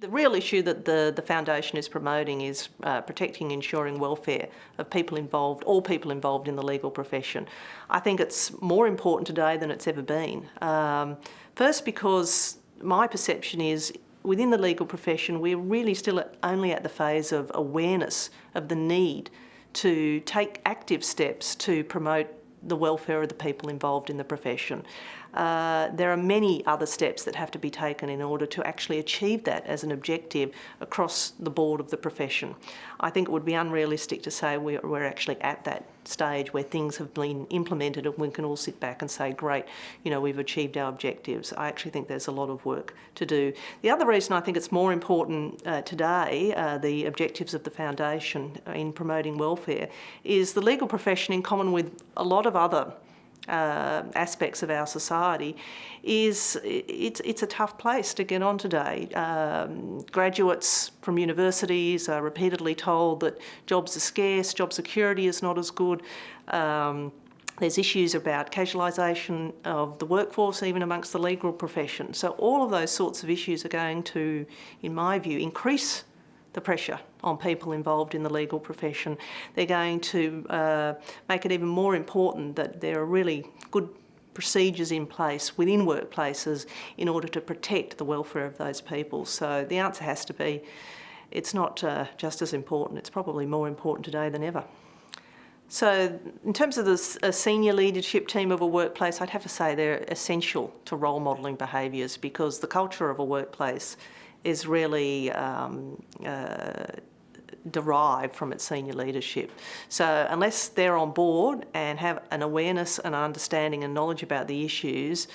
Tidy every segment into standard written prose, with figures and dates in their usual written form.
The real issue that the Foundation is promoting is protecting and ensuring welfare of people involved, all people involved in the legal profession. I think it's more important today than it's ever been. First, because my perception is within the legal profession we're really still only at the phase of awareness of the need to take active steps to promote the welfare of the people involved in the profession. There are many other steps that have to be taken in order to actually achieve that as an objective across the board of the profession. I think it would be unrealistic to say we're actually at that stage where things have been implemented and we can all sit back and say, great, you know, we've achieved our objectives. I actually think there's a lot of work to do. The other reason I think it's more important today, the objectives of the Foundation in promoting welfare, is the legal profession, in common with a lot of other aspects of our society, it's a tough place to get on today. Graduates from universities are repeatedly told that jobs are scarce, job security is not as good. There's issues about casualisation of the workforce even amongst the legal profession. So all of those sorts of issues are going to, in my view, increase the pressure on people involved in the legal profession. They're going to make it even more important that there are really good procedures in place within workplaces in order to protect the welfare of those people. So the answer has to be, it's not just as important, it's probably more important today than ever. So in terms of the senior leadership team of a workplace, I'd have to say they're essential to role modelling behaviours, because the culture of a workplace is really derived from its senior leadership. So unless they're on board and have an awareness and understanding and knowledge about the issues,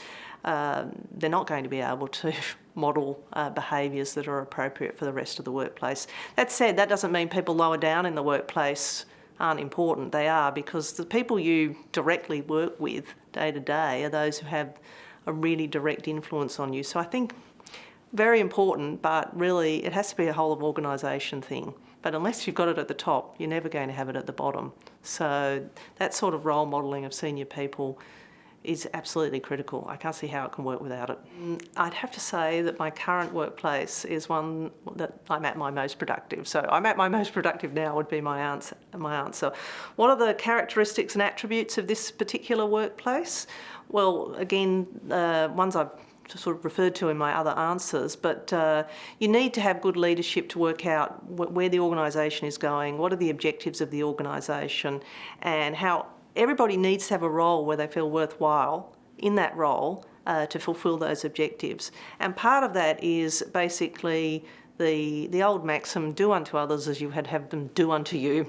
they're not going to be able to model behaviours that are appropriate for the rest of the workplace. That said, that doesn't mean people lower down in the workplace aren't important. They are, because the people you directly work with day to day are those who have a really direct influence on you. So I think very important, but really it has to be a whole of organisation thing. But unless you've got it at the top, you're never going to have it at the bottom. So that sort of role modelling of senior people is absolutely critical. I can't see how it can work without it. I'd have to say that my current workplace is one that I'm at my most productive. So I'm at my most productive now would be my answer. What are the characteristics and attributes of this particular workplace? Well, again, ones I've sort of referred to in my other answers, but you need to have good leadership to work out where the organisation is going, what are the objectives of the organisation, and how everybody needs to have a role where they feel worthwhile in that role to fulfil those objectives. And part of that is basically the old maxim, do unto others as you had have them do unto you.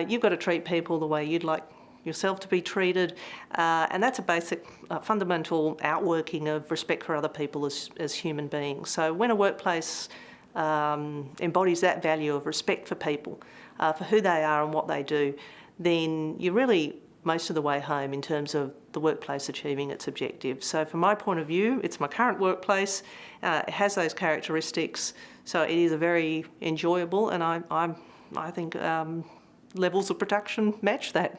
You've got to treat people the way you'd like yourself to be treated, and that's a basic fundamental outworking of respect for other people as human beings. So when a workplace embodies that value of respect for people, for who they are and what they do, then you're really most of the way home in terms of the workplace achieving its objectives. So from my point of view, it's my current workplace, it has those characteristics, so it is a very enjoyable, and I think levels of production match that.